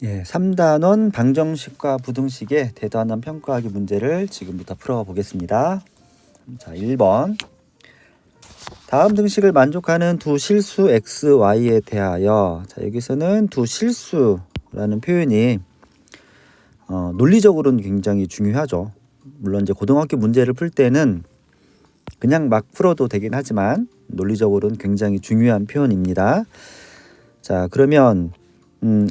예, 3단원 방정식과 부등식의 대단원 평가하기 문제를 지금부터 풀어보겠습니다. 자, 1번. 다음 등식을 만족하는 두 실수 x, y에 대하여, 자, 여기서는 두 실수라는 표현이 논리적으로는 굉장히 중요하죠. 물론 이제 고등학교 문제를 풀 때는 그냥 막 풀어도 되긴 하지만 논리적으로는 굉장히 중요한 표현입니다. 자, 그러면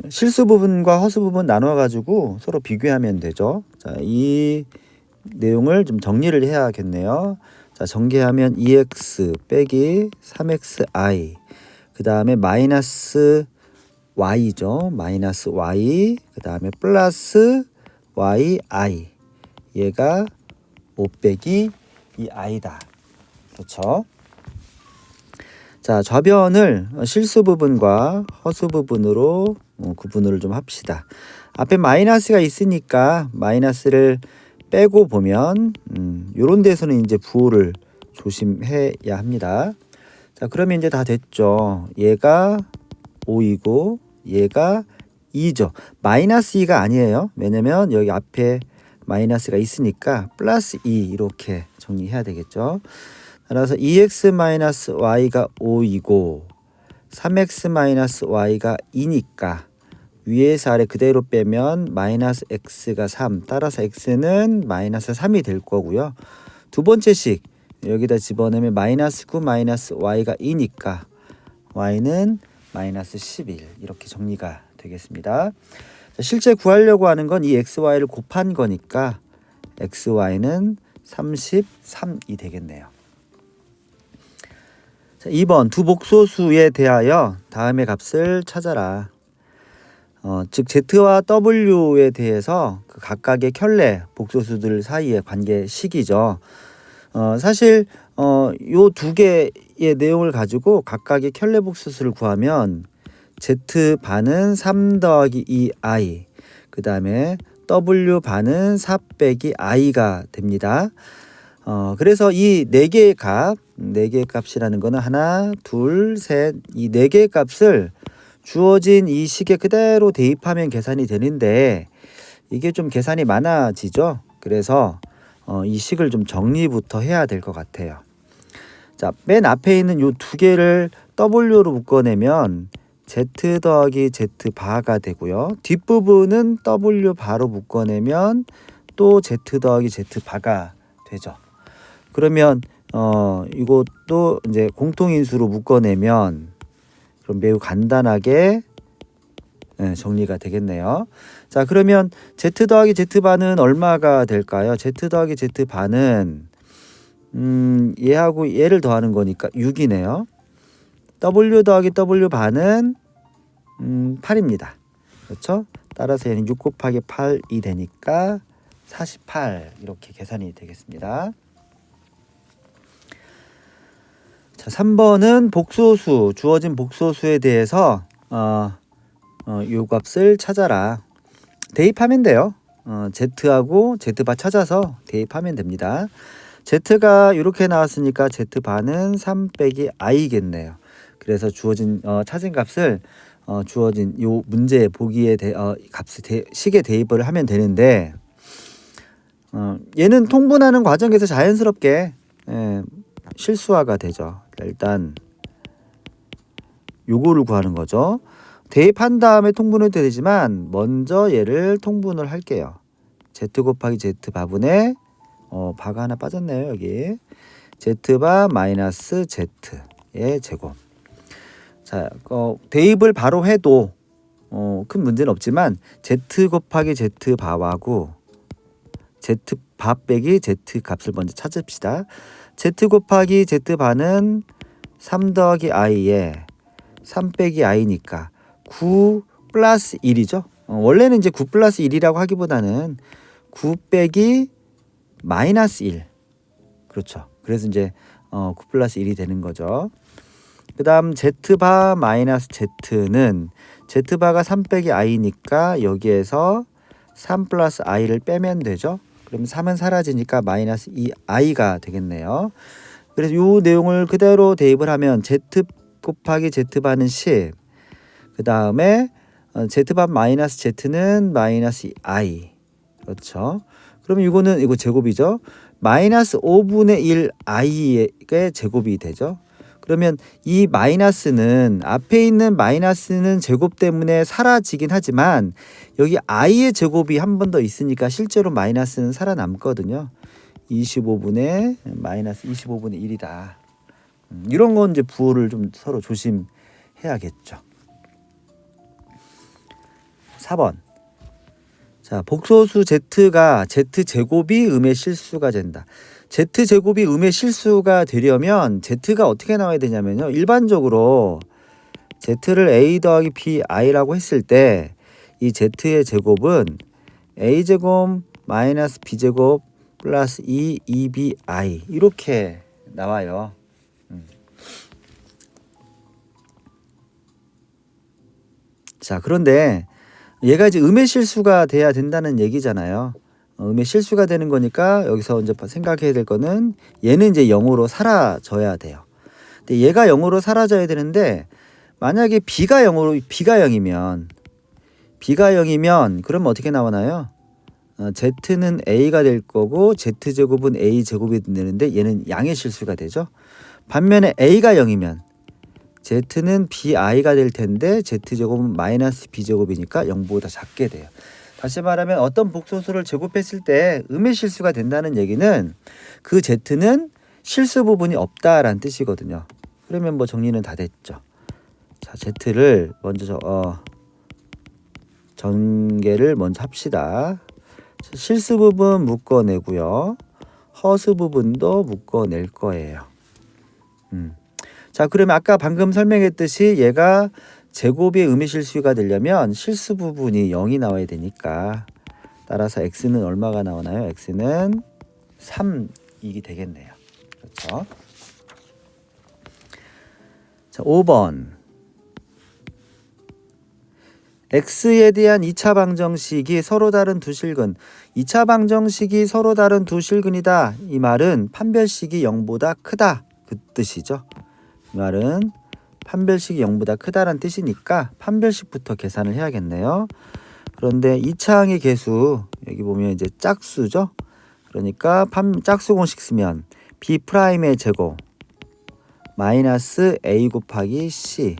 실수 부분과 허수 부분 나눠 가지고 서로 비교하면 되죠. 자, 이 내용을 좀 정리를 해야겠네요. 자, 전개하면 2x 빼기 3xi, 그 다음에 마이너스 y죠. 마이너스 y, 그 다음에 플러스 yi, 얘가 5 빼기 이 i다. 그렇죠. 자, 좌변을 실수 부분과 허수 부분으로 구분을 좀 합시다. 앞에 마이너스가 있으니까 마이너스를 빼고 보면 요런 데서는 이제 부호를 조심해야 합니다. 자, 그러면 이제 다 됐죠. 얘가 5이고 얘가 2죠. 마이너스 2가 아니에요. 왜냐면 여기 앞에 마이너스가 있으니까 플러스 2 이렇게 정리해야 되겠죠. 따라서 2x-y가 5이고 3x-y가 2니까 위에서 아래 그대로 빼면 마이너스 x가 3, 따라서 x는 마이너스 3이 될 거고요. 두 번째 식 여기다 집어넣으면 마이너스 9 마이너스 y가 2니까 y는 마이너스 11 이렇게 정리가 되겠습니다. 자, 실제 구하려고 하는 건 이 xy를 곱한 거니까 xy는 33이 되겠네요. 자, 2번 두 복소수에 대하여 다음의 값을 찾아라. 즉 Z와 W에 대해서 그 각각의 켤레 복소수들 사이의 관계식이죠. 사실 요 두 개의 내용을 가지고 각각의 켤레 복소수를 구하면 Z반은 3 더하기 2i, 그 다음에 W반은 4 빼기 i가 됩니다. 그래서 이 네 개의 값, 네 개의 값이라는 거는 하나, 둘, 셋, 이 네 개의 값을 주어진 이 식에 그대로 대입하면 계산이 되는데 이게 좀 계산이 많아지죠. 그래서 이 식을 좀 정리부터 해야 될 것 같아요. 자, 맨 앞에 있는 요 두 개를 W로 묶어내면 Z 더하기 Z 바가 되고요. 뒷부분은 W 바로 묶어내면 또 Z 더하기 Z 바가 되죠. 그러면 이것도 이제 공통인수로 묶어내면 그럼 매우 간단하게 정리가 되겠네요. 자, 그러면 Z 더하기 Z 반은 얼마가 될까요? Z 더하기 Z 반은 얘하고 얘를 더하는 거니까 6이네요. W 더하기 W 반은 8입니다. 그렇죠? 따라서 얘는 6 곱하기 8이 되니까 48 이렇게 계산이 되겠습니다. 자, 3번은 복소수, 주어진 복소수에 대해서 요 값을 찾아라. 대입하면 돼요. Z하고 Z바 찾아서 대입하면 됩니다. Z가 이렇게 나왔으니까 Z반은 3 빼기 i겠네요. 그래서 주어진 찾은 값을 주어진 요 문제 보기에 값을 식에 대입을 하면 되는데 얘는 통분하는 과정에서 자연스럽게 실수화가 되죠. 일단 요거를 구하는 거죠. 대입한 다음에 통분을 되지만 먼저 얘를 통분을 할게요. Z 곱하기 Z 바분의 바가 하나 빠졌네요. 여기 Z바 마이너스 Z의 제곱. 자, 대입을 바로 해도 큰 문제는 없지만 Z 곱하기 Z 바하고 Z 바 빼기 Z 값을 먼저 찾읍시다. Z 곱하기 Z 반은 3 더하기 i에 3 빼기 i니까 9 플러스 1이죠. 원래는 이제 9 플러스 1이라고 하기보다는 9 빼기 마이너스 1. 그렇죠. 그래서 이제 9 플러스 1이 되는 거죠. 그 다음 Z바 마이너스 Z는 Z바가 3 빼기 i니까 여기에서 3 플러스 i를 빼면 되죠. 그럼 3은 사라지니까 마이너스 2i가 되겠네요. 그래서 이 내용을 그대로 대입을 하면 Z 곱하기 Z반은 10. 그 다음에 z밥 마이너스 z는 마이너스 i. 그렇죠. 그럼 이거 제곱이죠. 마이너스 5분의 1 i의 제곱이 되죠. 그러면 이 마이너스는 앞에 있는 마이너스는 제곱 때문에 사라지긴 하지만 여기 i의 제곱이 한 번 더 있으니까 실제로 마이너스는 살아남거든요. 25분의 마이너스 25분의 1이다. 이런 건 이제 부호를 좀 서로 조심해야겠죠. 4번. 자, 복소수 z가 z제곱이 음의 실수가 된다. z제곱이 음의 실수가 되려면 z가 어떻게 나와야 되냐면요. 일반적으로 z를 a 더하기 bi라고 했을 때 이 z의 제곱은 a제곱 마이너스 b제곱 플러스 2bi 이렇게 나와요. 자, 그런데 얘가 이제 음의 실수가 돼야 된다는 얘기잖아요. 음의 실수가 되는 거니까 여기서 이제 생각해야 될 거는 얘는 이제 0으로 사라져야 돼요. 근데 얘가 0으로 사라져야 되는데 만약에 b가 0이면 그러면 어떻게 나오나요? z는 a가 될 거고 z제곱은 a제곱이 되는데 얘는 양의 실수가 되죠. 반면에 a가 0이면 z는 bi가 될 텐데 z제곱은 마이너스 b제곱이니까 0보다 작게 돼요. 다시 말하면 어떤 복소수를 제곱했을 때 음의 실수가 된다는 얘기는 그 z는 실수 부분이 없다라는 뜻이거든요. 그러면 뭐 정리는 다 됐죠. 자, z를 먼저 전개를 먼저 합시다. 실수 부분 묶어내고요. 허수 부분도 묶어낼 거예요. 자, 그러면 아까 방금 설명했듯이 얘가 제곱의 음의 실수가 되려면 실수 부분이 0이 나와야 되니까 따라서 x는 얼마가 나오나요? x는 3이 되겠네요. 그렇죠? 자, 5번. x에 대한 2차 방정식이 서로 다른 두 실근. 2차 방정식이 서로 다른 두 실근이다. 이 말은 판별식이 0보다 크다. 그 뜻이죠. 이 말은 판별식이 0보다 크다란 뜻이니까 판별식부터 계산을 해야겠네요. 그런데 2차항의 개수 여기 보면 이제 짝수죠. 그러니까 짝수 공식 쓰면 b'의 제곱 마이너스 a 곱하기 c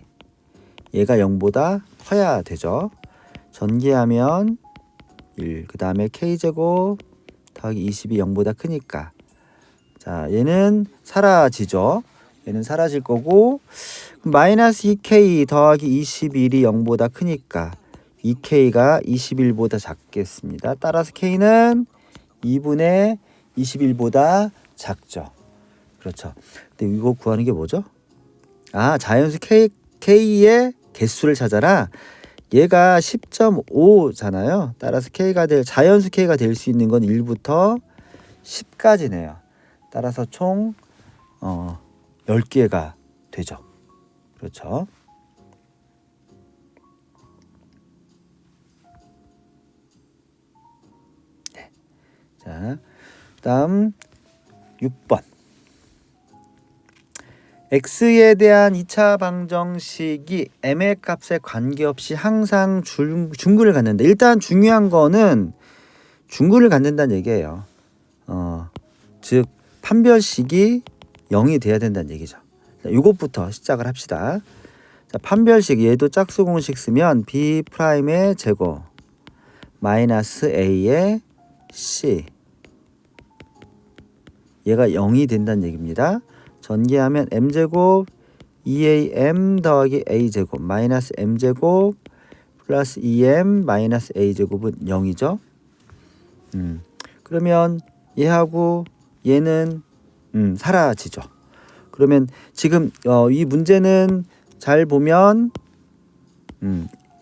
얘가 0보다 커야 되죠. 전개하면 1, 그 다음에 k제곱 더하기 20이 0보다 크니까 자, 얘는 사라지죠. 얘는 사라질 거고 마이너스 2k 더하기 21이 0보다 크니까 2k가 21보다 작겠습니다. 따라서 k는 2분의 21보다 작죠. 그렇죠. 근데 이거 구하는 게 뭐죠? 아, 자연수 k의 개수를 찾아라. 얘가 10.5잖아요. 따라서 자연수 k가 될 수 있는 건 1부터 10까지네요. 따라서 총 10개가 되죠. 그렇죠. 네. 자, 그다음 6번. x에 대한 2차 방정식이 m의 값에 관계없이 항상 중근을 갖는다. 일단 중요한 거는 중근을 갖는다는 얘기예요. 즉 판별식이 0이 돼야 된다는 얘기죠. 이것부터 시작을 합시다. 자, 판별식 얘도 짝수 공식 쓰면 b'의 제곱 마이너스 a의 c 얘가 0이 된다는 얘기입니다. 전개하면 m제곱 2am 더하기 a제곱 마이너스 m제곱 플러스 2m 마이너스 a제곱은 0이죠. 그러면 얘하고 얘는 사라지죠. 그러면 지금 이 문제는 잘 보면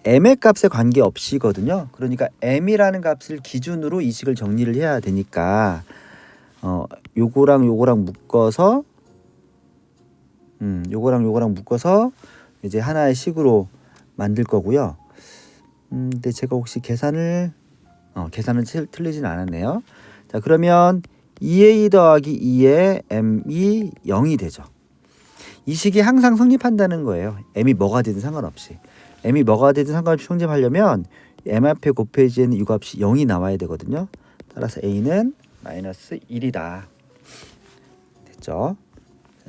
m의 값에 관계없이거든요. 그러니까 m이라는 값을 기준으로 이 식을 정리를 해야 되니까 요거랑 묶어서 요거랑 묶어서 이제 하나의 식으로 만들 거고요. 근데 제가 혹시 계산은 틀리진 않았네요. 자, 그러면 2a 더하기 2의 m이 0이 되죠. 이 식이 항상 성립한다는 거예요. m이 뭐가 되든 상관없이. m이 뭐가 되든 상관없이 평집하려면 m 앞에 곱해지는 이 값이 0이 나와야 되거든요. 따라서 a는 마이너스 1이다. 됐죠?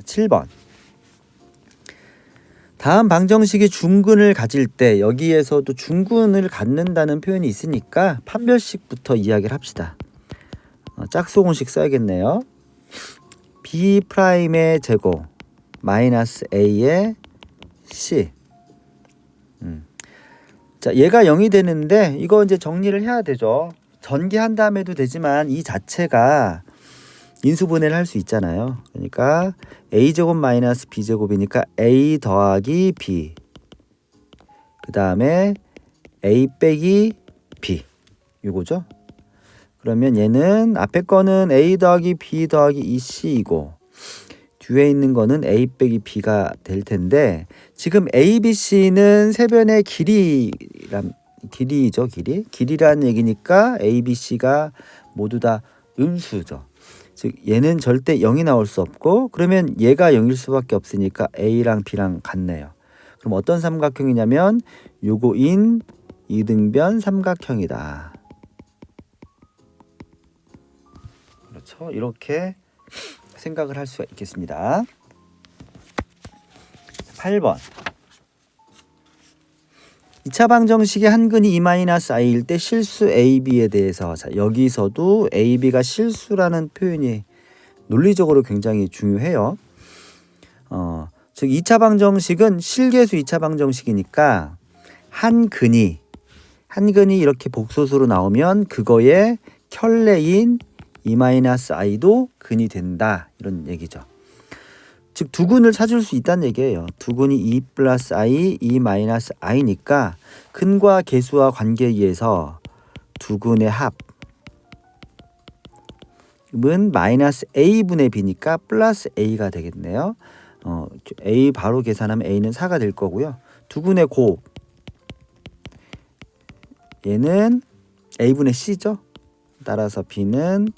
7번. 다음 방정식이 중근을 가질 때 여기에서도 중근을 갖는다는 표현이 있으니까 판별식부터 이야기를 합시다. 짝수공식 써야겠네요. b'의 제곱 마이너스 a의 c. 자, 얘가 0이 되는데 이거 이제 정리를 해야 되죠. 전개한 다음에도 되지만 이 자체가 인수분해를 할 수 있잖아요. 그러니까 a제곱 마이너스 b제곱이니까 a 더하기 b, 그 다음에 a 빼기 b, 이거죠. 그러면 얘는 앞에 거는 a 더하기 b 더하기 2c이고 뒤에 있는 거는 a 빼기 b가 될 텐데, 지금 a, b, c는 세변의 길이죠. 길이라는 얘기니까 a, b, c가 모두 다 음수죠. 즉 얘는 절대 0이 나올 수 없고, 그러면 얘가 0일 수밖에 없으니까 a랑 b랑 같네요. 그럼 어떤 삼각형이냐면 요거인 이등변 삼각형이다. 그렇죠. 이렇게 생각을 할 수가 있겠습니다. 8번. 2차 방정식의 한근이 E-i일 때 실수 AB에 대해서, 자, 여기서도 AB가 실수라는 표현이 논리적으로 굉장히 중요해요. 즉 2차 방정식은 실계수 2차 방정식이니까 한근이 이렇게 복소수로 나오면 그거의 켤레인 E-i도 근이 된다, 이런 얘기죠. 즉 두근을 찾을 수 있다는 얘기예요. 두근이 E 플러스 I, E 마이너스 I니까 근과 계수와 관계에 의해서 두근의 합은 마이너스 A분의 B니까 플러스 A가 되겠네요. A 바로 계산하면 A는 4가 될 거고요. 두근의 곱, 얘는 A분의 C죠. 따라서 B는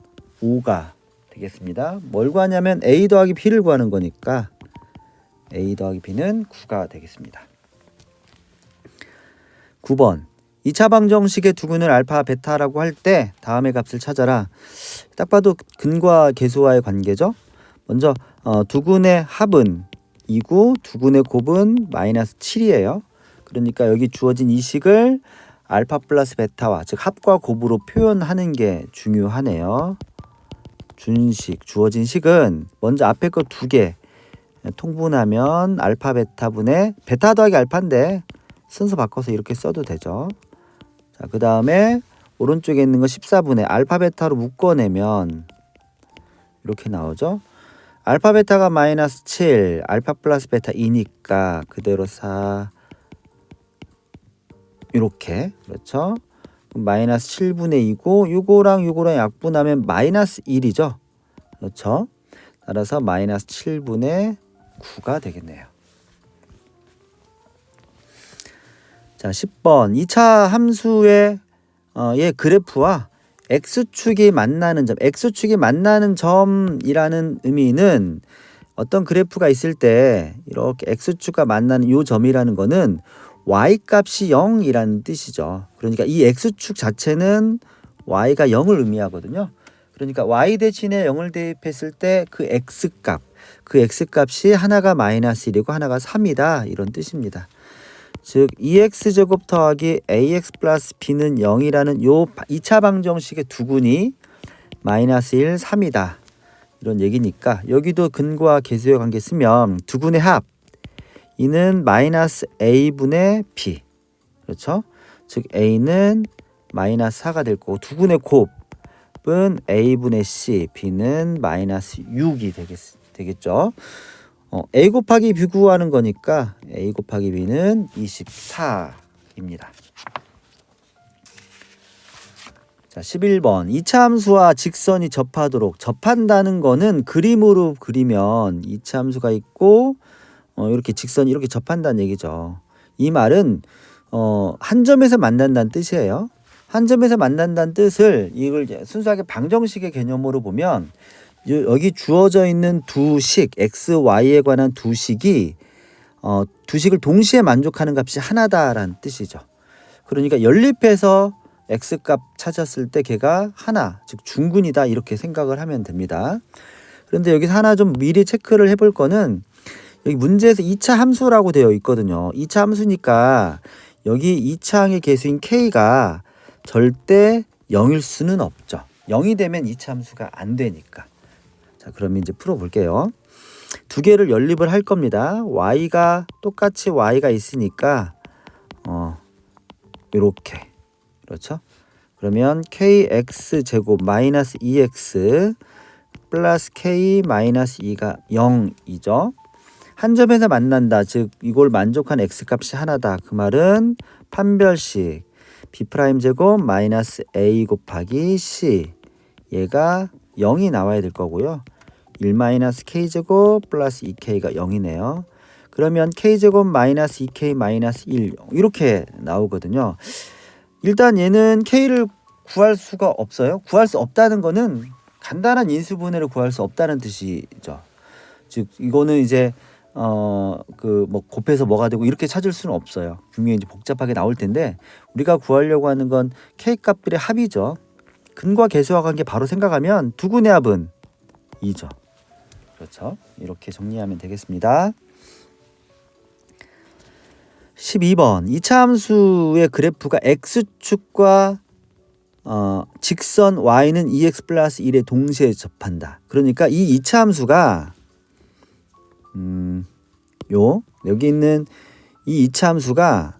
5가 되겠습니다. 뭘 구하냐면 A 더하기 B를 구하는 거니까 A 더하기 B는 9가 되겠습니다. 9번. 2차 방정식의 두근을 알파 베타라고 할 때 다음의 값을 찾아라. 딱 봐도 근과 계수와의 관계죠. 먼저 두근의 합은 2고 두근의 곱은 마이너스 7이에요. 그러니까 여기 주어진 이 식을 알파 플러스 베타와, 즉 합과 곱으로 표현하는 게 중요하네요. 주어진 식은 먼저 앞에 거 2개 통분하면 알파 베타분의 베타 더하기 알파인데 순서 바꿔서 이렇게 써도 되죠. 자, 그 다음에 오른쪽에 있는 거 14분의 알파 베타로 묶어내면 이렇게 나오죠. 알파 베타가 마이너스 7, 알파 플러스 베타 2니까 그대로 4, 이렇게, 그렇죠. 마이너스 7분의 2고 요거랑 약분하면 마이너스 1이죠. 그렇죠. 따라서 마이너스 7분의 9가 되겠네요. 자, 10번. 2차 함수의 그래프와 x축이 만나는 점이라는 의미는 어떤 그래프가 있을 때 이렇게 x축과 만나는 이 점이라는 거는 y값이 0이라는 뜻이죠. 그러니까 이 x축 자체는 y가 0을 의미하거든요. 그러니까 y 대신에 0을 대입했을 때 그 x값이 하나가 마이너스 1이고 하나가 3이다, 이런 뜻입니다. 즉 2x제곱 더하기 ax 플러스 b는 0이라는 요 2차 방정식의 두근이 마이너스 1, 3이다, 이런 얘기니까 여기도 근과 계수의 관계 쓰면 두근의 합, 이는 마이너스 a분의 b, 그렇죠? 즉 a는 마이너스 4가 될 거고 두근의 곱은 a분의 c, b는 마이너스 6이 되겠죠. a 곱하기 b 구하는 거니까 a 곱하기 b는 24입니다. 자, 11번. 2차 함수와 직선이 접한다는 거는 그림으로 그리면 2차 함수가 있고 이렇게 직선이 이렇게 접한다는 얘기죠. 이 말은 한 점에서 만난다는 뜻이에요. 한 점에서 만난다는 뜻을 이걸 순수하게 방정식의 개념으로 보면 여기 주어져 있는 두 식, x, y에 관한 두 식이 두 식을 동시에 만족하는 값이 하나다라는 뜻이죠. 그러니까 연립해서 x값 찾았을 때 걔가 하나, 즉 중근이다 이렇게 생각을 하면 됩니다. 그런데 여기서 하나 좀 미리 체크를 해볼 거는 여기 문제에서 2차 함수라고 되어 있거든요. 2차 함수니까 여기 2차항의 개수인 k가 절대 0일 수는 없죠. 0이 되면 2차 함수가 안 되니까. 자, 그럼 이제 풀어볼게요. 두 개를 연립을 할 겁니다. y가 똑같이 y가 있으니까 이렇게 그렇죠. 그러면 kx 제곱 마이너스 2x 플러스 k 마이너스 2가 0이죠. 한 점에서 만난다. 즉 이걸 만족한 x값이 하나다. 그 말은 판별식 b' 제곱 마이너스 a 곱하기 c 얘가 0이 나와야 될 거고요. 1 마이너스 k제곱 플러스 2k가 0이네요. 그러면 k제곱 마이너스 2k 마이너스 1 이렇게 나오거든요. 일단 얘는 k를 구할 수가 없어요. 구할 수 없다는 거는 간단한 인수분해를 구할 수 없다는 뜻이죠. 즉 이거는 이제 그 뭐 곱해서 뭐가 되고 이렇게 찾을 수는 없어요. 분명히 이제 복잡하게 나올 텐데 우리가 구하려고 하는 건 k 값들의 합이죠. 근과 계수와 관계 바로 생각하면 두근의 합은 2죠. 그렇죠. 이렇게 정리하면 되겠습니다. 12번 2차 함수의 그래프가 x축과 직선 y는 2x 플러스 1에 동시에 접한다. 그러니까 이 2차 함수가 여기 있는 이 2차 함수가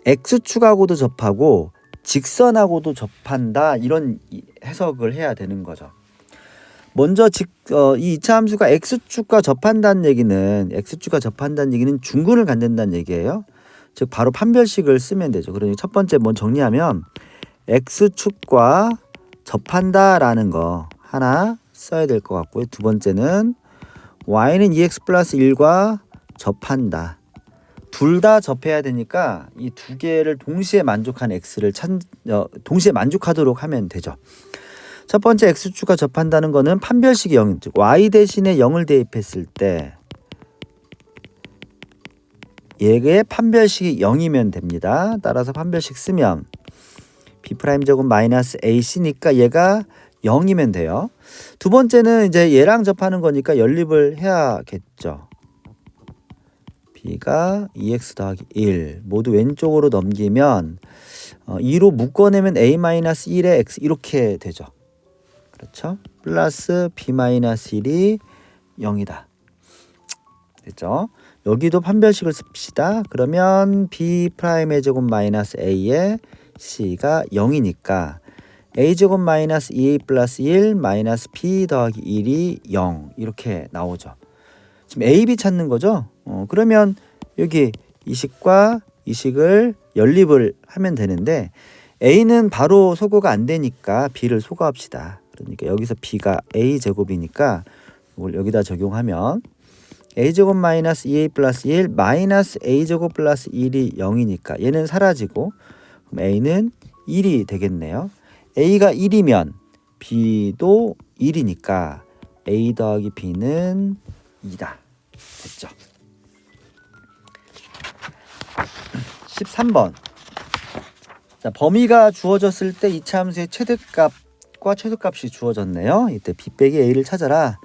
x축하고도 접하고 직선하고도 접한다. 이런 해석을 해야 되는 거죠. 먼저 이 2차 함수가 x축과 접한다는 얘기는 중근을 갖는다는 얘기예요. 즉 바로 판별식을 쓰면 되죠. 그러니 첫 번째 먼저 정리하면 x축과 접한다라는 거 하나 써야 될 것 같고요. 두 번째는 y는 2x 플러스 1과 접한다. 둘 다 접해야 되니까 이 두 개를 동시에 만족한 x를 동시에 만족하도록 하면 되죠. 첫 번째 x축과 접한다는 거는 판별식이 0, 즉 y 대신에 0을 대입했을 때 얘의 판별식이 0이면 됩니다. 따라서 판별식 쓰면 b' 제곱 마이너스 ac니까 얘가 0이면 돼요. 두 번째는 이제 얘랑 접하는 거니까 연립을 해야겠죠. b가 2x 더하기 1 모두 왼쪽으로 넘기면 2로 묶어내면 a-1의 x 이렇게 되죠. 그렇죠? 플러스 b-1이 0이다. 됐죠? 여기도 판별식을 씁시다. 그러면 b'의 제곱 마이너스 a의 c가 0이니까 a 제곱 마이너스 2a 플러스 1 마이너스 b 더하기 1이 0 이렇게 나오죠. 지금 a, b 찾는 거죠. 그러면 여기 이 식과 이 식을 연립을 하면 되는데 a는 바로 소거가 안 되니까 b를 소거합시다. 그러니까 여기서 b가 a 제곱이니까 이걸 여기다 적용하면 a 제곱 마이너스 2a 플러스 1 마이너스 a 제곱 플러스 1이 0이니까 얘는 사라지고 그럼 a는 1이 되겠네요. a가 1이면 b도 1이니까 a 더하기 b는 2다. 됐죠? 13번 자, 범위가 주어졌을 때 2차 함수의 최대값과 최소값이 주어졌네요. 이때 b 빼기 a를 찾아라.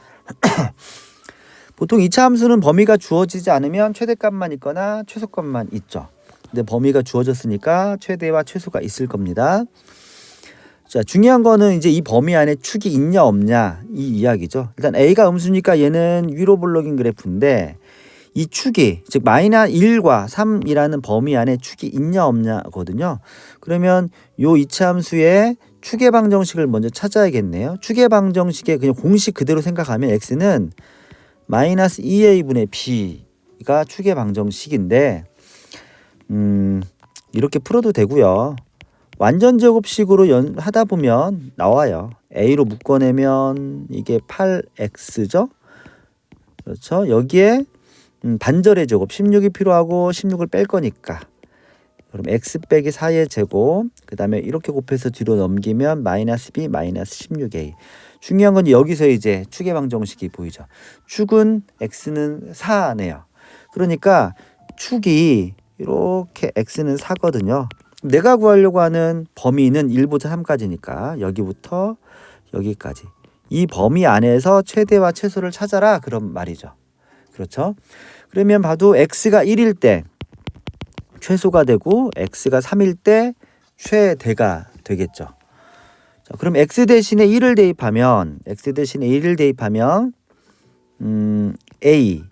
보통 2차 함수는 범위가 주어지지 않으면 최대값만 있거나 최소값만 있죠. 근데 범위가 주어졌으니까 최대와 최소가 있을 겁니다. 자, 중요한 거는 이제 이 범위 안에 축이 있냐 없냐 이 이야기죠. 일단 a가 음수니까 얘는 위로 블록인 그래프인데 이 축이 즉 마이너스 1과 3이라는 범위 안에 축이 있냐 없냐거든요. 그러면 요 2차 함수의 축의 방정식을 먼저 찾아야겠네요. 축의 방정식의 그냥 공식 그대로 생각하면 x는 마이너스 2a분의 b가 축의 방정식인데 이렇게 풀어도 되고요. 완전 제곱식으로 하다 보면 나와요. a로 묶어내면 이게 8x죠. 그렇죠. 여기에 반절의 제곱 16이 필요하고 16을 뺄 거니까 그럼 x 빼기 4의 제곱 그 다음에 이렇게 곱해서 뒤로 넘기면 마이너스 b 마이너스 16a. 중요한 건 여기서 이제 축의 방정식이 보이죠. 축은 x는 4네요. 그러니까 축이 이렇게 x는 4거든요. 내가 구하려고 하는 범위는 1부터 3까지니까 여기부터 여기까지 이 범위 안에서 최대와 최소를 찾아라 그런 말이죠. 그렇죠? 그러면 봐도 x가 1일 때 최소가 되고 x가 3일 때 최대가 되겠죠. 자, 그럼 x 대신에 1을 대입하면 a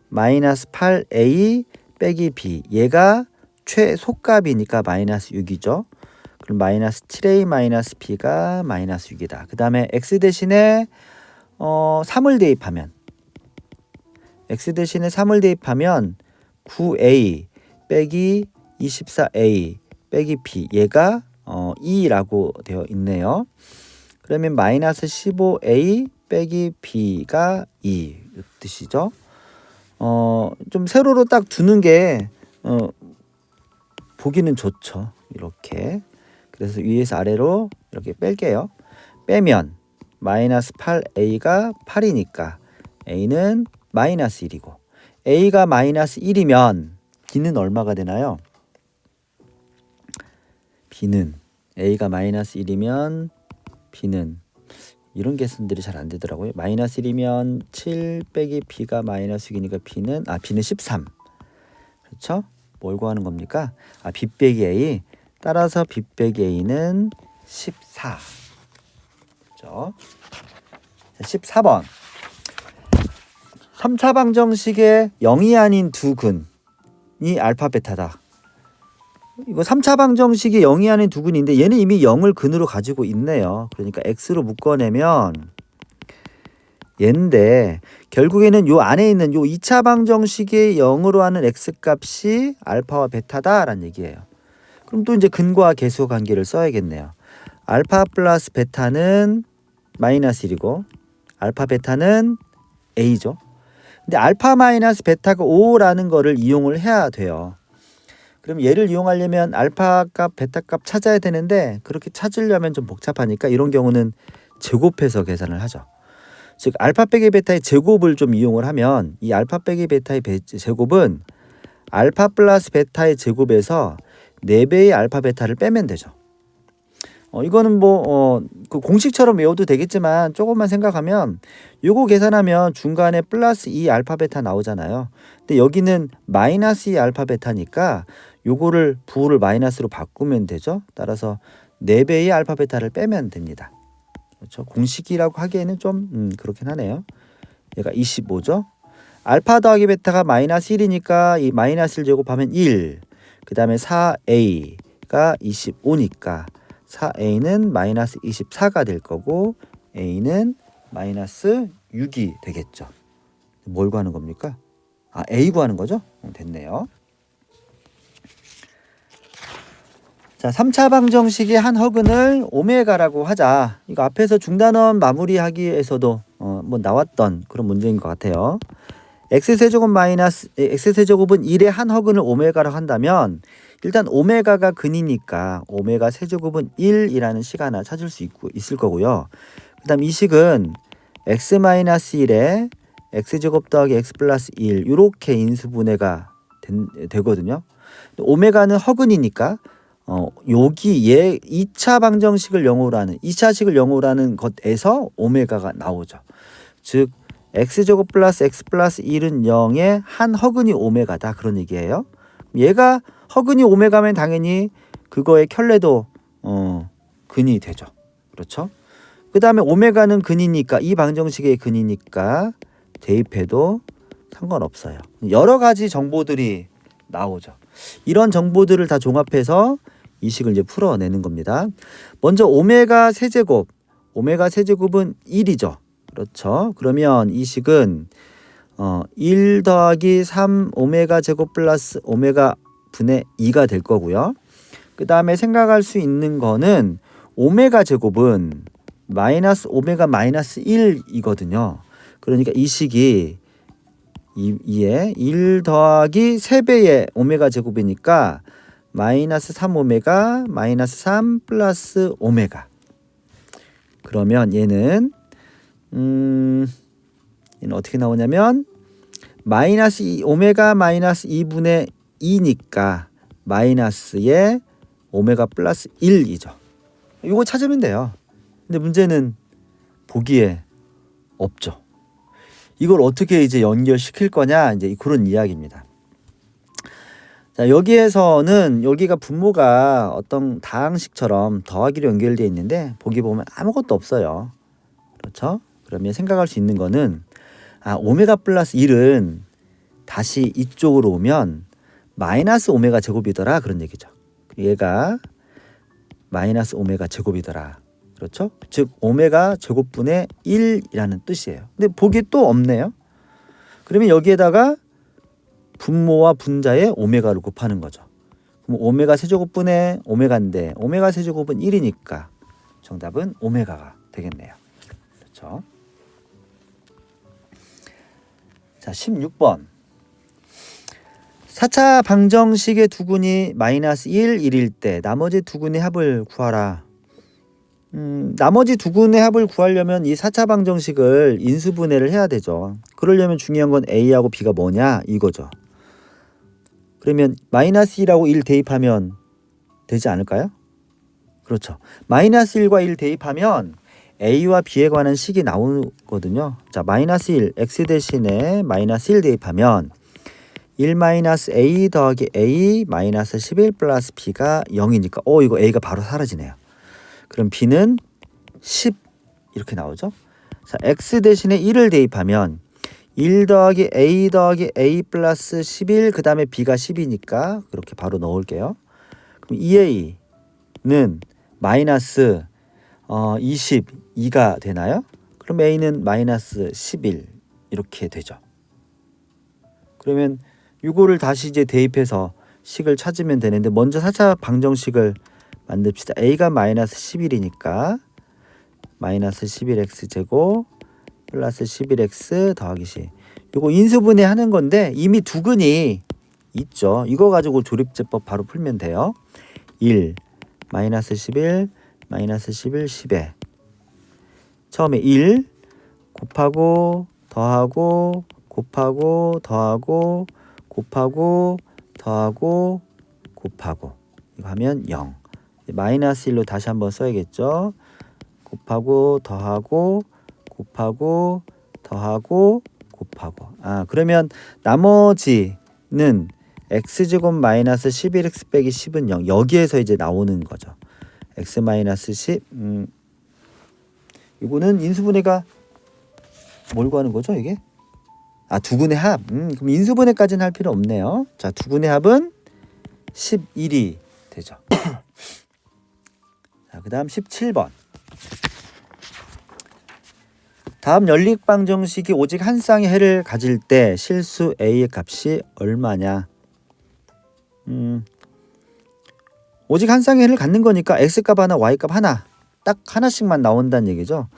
마이너스 8a 빼기 b 얘가 최소값이니까 마이너스 6이죠. 그럼 마이너스 7a 마이너스 b가 마이너스 6이다. 그 다음에 x 대신에 3을 대입하면 9a 빼기 24a 빼기 b 얘가 2라고 되어 있네요. 그러면 마이너스 15a 빼기 b가 2 뜻이죠. 좀 세로로 딱 두는 게 보기는 좋죠. 이렇게. 그래서 위에서 아래로 이렇게 뺄게요. 빼면 마이너스 8a가 8이니까 a는 마이너스 1이고 a가 마이너스 1이면 b는 얼마가 되나요? b는 a가 마이너스 1이면 b는 이런 계산들이 잘 안 되더라고요. 마이너스 1이면 7 빼기 b가 마이너스 6이니까 b는 13. 그렇죠? 뭘 구하는 겁니까? b 빼기 a. 따라서 b 빼기 a는 14. 그렇죠? 14번. 3차 방정식의 0이 아닌 두 근이 알파 베타다. 이거 3차 방정식이 0이 아닌 두 근인데 얘는 이미 0을 근으로 가지고 있네요. 그러니까 x로 묶어내면 얘인데 결국에는 요 안에 있는 요 2차 방정식의 0으로 하는 x값이 알파와 베타다라는 얘기예요. 그럼 또 이제 근과 계수 관계를 써야겠네요. 알파 플러스 베타는 마이너스 1이고 알파 베타는 a죠. 근데 알파 마이너스 베타가 5라는 거를 이용을 해야 돼요. 그럼 얘를 이용하려면 알파 값, 베타 값 찾아야 되는데 그렇게 찾으려면 좀 복잡하니까 이런 경우는 제곱해서 계산을 하죠. 즉 알파 빼기 베타의 제곱을 좀 이용을 하면 이 알파 빼기 베타의 제곱은 알파 플러스 베타의 제곱에서 4배의 알파 베타를 빼면 되죠. 이거는 그 공식처럼 외워도 되겠지만 조금만 생각하면 요거 계산하면 중간에 플러스 2 알파 베타 나오잖아요. 근데 여기는 마이너스 2 알파 베타니까 요거를 부호를 마이너스로 바꾸면 되죠. 따라서 4배의 알파 베타를 빼면 됩니다. 그렇죠? 공식이라고 하기에는 좀 그렇긴 하네요. 얘가 25죠. 알파 더하기 베타가 마이너스 1이니까 이 마이너스 1 제곱하면 1. 그 다음에 4a가 25니까 4a는 마이너스 24가 될 거고 a는 마이너스 6이 되겠죠. 뭘 구하는 겁니까? a 구하는 거죠? 됐네요. 자, 3차 방정식의 한 허근을 오메가라고 하자. 이거 앞에서 중단원 마무리하기에서도 나왔던 그런 문제인 것 같아요. x세제곱 마이너스 x세제곱은 1의 한 허근을 오메가라고 한다면 일단 오메가가 근이니까 오메가 세제곱은 1이라는 식 하나 찾을 수 있을 거고요. 그 다음 이 식은 x-1에 x제곱 더하기 x 플러스 1 이렇게 인수분해가 되거든요. 오메가는 허근이니까 여기 얘 2차 방정식을 영어로 하는 2차식을 영어로 하는 것에서 오메가가 나오죠. 즉 x제곱 플러스 x 플러스 1은 0의 한 허근이 오메가다 그런 얘기예요. 얘가 허근이 오메가면 당연히 그거의 켤레도 근이 되죠. 그렇죠? 그 다음에 오메가는 근이니까 이 방정식의 근이니까 대입해도 상관없어요. 여러 가지 정보들이 나오죠. 이런 정보들을 다 종합해서 이 식을 이제 풀어내는 겁니다. 먼저 오메가 세제곱은 1이죠. 그렇죠. 그러면 이 식은 1 더하기 3 오메가 제곱 플러스 오메가 분의 2가 될 거고요. 그 다음에 생각할 수 있는 거는 오메가 제곱은 마이너스 오메가 마이너스 1이거든요. 그러니까 이 식이 2에 1 더하기 3배의 오메가 제곱이니까 마이너스 3 오메가 마이너스 3 플러스 오메가. 그러면 얘는 어떻게 나오냐면 마이너스 2 오메가 마이너스 2분의 2니까 마이너스의 오메가 플러스 1이죠. 이거 찾으면 돼요. 근데 문제는 보기에 없죠. 이걸 어떻게 이제 연결시킬 거냐, 이제 그런 이야기입니다. 자, 여기에서는 여기가 분모가 어떤 다항식처럼 더하기로 연결되어 있는데 보기 보면 아무것도 없어요. 그렇죠? 그러면 생각할 수 있는 거는 오메가 플러스 1은 다시 이쪽으로 오면 마이너스 오메가 제곱이더라, 그런 얘기죠. 얘가 마이너스 오메가 제곱이더라. 그렇죠? 즉 오메가 제곱분의 1이라는 뜻이에요. 근데 보기 또 없네요. 그러면 여기에다가 분모와 분자의 오메가를 곱하는 거죠. 그럼 오메가 세제곱분의 오메가인데 오메가 세제곱은 1이니까 정답은 오메가가 되겠네요. 그렇죠? 자, 16번. 4차 방정식의 두근이 마이너스 1, 1일 때 나머지 두근의 합을 구하라. 나머지 두근의 합을 구하려면 이 4차 방정식을 인수분해를 해야 되죠. 그러려면 중요한 건 A하고 B가 뭐냐 이거죠. 그러면 마이너스 1하고 1 대입하면 되지 않을까요? 그렇죠. 마이너스 1과 1 대입하면 A와 B에 관한 식이 나오거든요. 자, 마이너스 1, X 대신에 마이너스 1 대입하면 1 마이너스 A 더하기 A 마이너스 11 플러스 B가 0이니까 이거 A가 바로 사라지네요. 그럼 B는 10 이렇게 나오죠. 자, X 대신에 1을 대입하면 1 더하기 A 플러스 11 그 다음에 B가 10이니까 그렇게 바로 넣을게요. 그럼 2A는 마이너스 22가 되나요? 그럼 A는 마이너스 11 이렇게 되죠. 그러면 이거를 다시 이제 대입해서 식을 찾으면 되는데 먼저 4차 방정식을 만듭시다. A가 마이너스 11이니까 마이너스 11x 제곱 플러스 11x 더하기 C. 이거 인수분해 하는 건데 이미 두근이 있죠. 이거 가지고 조립제법 바로 풀면 돼요. 1 마이너스 11 마이너스 11 10에 처음에 1 곱하고 더하고 곱하고 더하고 곱하고 더하고 곱하고 이거 하면 0. 마이너스 1로 다시 한번 써야겠죠. 곱하고 더하고 곱하고 더하고 곱하고 그러면 나머지는 x제곱 마이너스 11x 빼기 10은 0 여기에서 이제 나오는 거죠. x 마이너스 10 이거는 인수분해가 뭘 구하는 거죠 이게? 두근의 합. 그럼 인수분해까지는 할 필요 없네요. 자, 두근의 합은 11이 되죠. 자, 그 다음 17번. 다음 연립방정식이 오직 한 쌍의 해를 가질 때 실수 A의 값이 얼마냐? 오직 한 쌍의 해를 갖는 거니까 X값 하나, Y값 하나 딱 하나씩만 나온다는 얘기죠.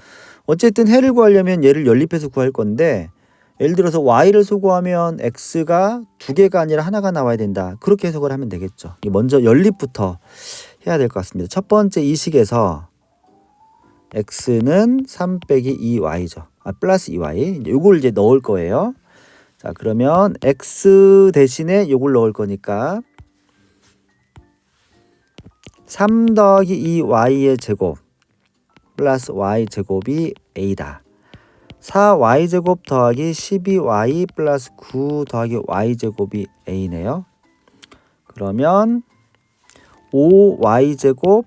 어쨌든 해를 구하려면 얘를 연립해서 구할 건데 예를 들어서 Y를 소구하면 X가 두 개가 아니라 하나가 나와야 된다. 그렇게 해석을 하면 되겠죠. 먼저 연립부터 해야 될 것 같습니다. 첫 번째 이 식에서 X는 3 빼기 2Y죠. 플러스 2Y. 요걸 이제 넣을 거예요. 자, 그러면 X 대신에 요걸 넣을 거니까 3 더하기 2Y의 제곱 플러스 Y 제곱이 A다. 4y제곱 더하기 12y 플러스 9 더하기 y제곱이 a네요. 그러면 5y제곱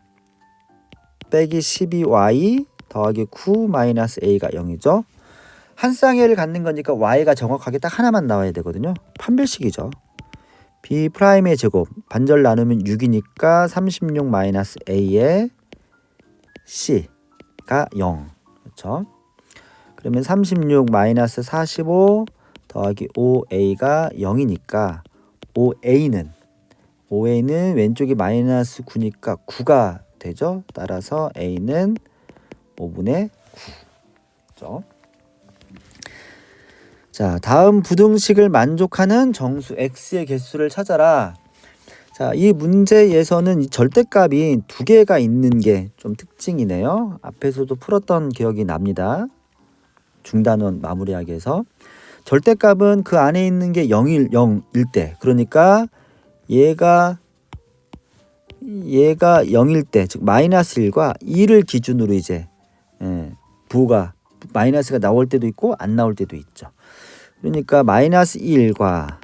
빼기 12y 더하기 9 마이너스 a가 0이죠. 한 쌍의를 갖는 거니까 y가 정확하게 딱 하나만 나와야 되거든요. 판별식이죠. b'의 제곱 반절 나누면 6이니까 36 마이너스 a의 c가 0. 그렇죠? 그러면 36 마이너스 45 더하기 5a가 0이니까 5a는 왼쪽이 마이너스 9니까 9가 되죠. 따라서 a는 5분의 9죠. 자, 다음 부등식을 만족하는 정수 x의 개수를 찾아라. 자, 이 문제에서는 이 절대값이 두 개가 있는 게 좀 특징이네요. 앞에서도 풀었던 기억이 납니다. 중단원 마무리하기 위해서 절대값은 그 안에 있는 게 0일 때 그러니까 얘가 0일 때, 즉 마이너스 1과 2를 기준으로 이제 부호가 마이너스가 나올 때도 있고 안 나올 때도 있죠. 그러니까 마이너스 1과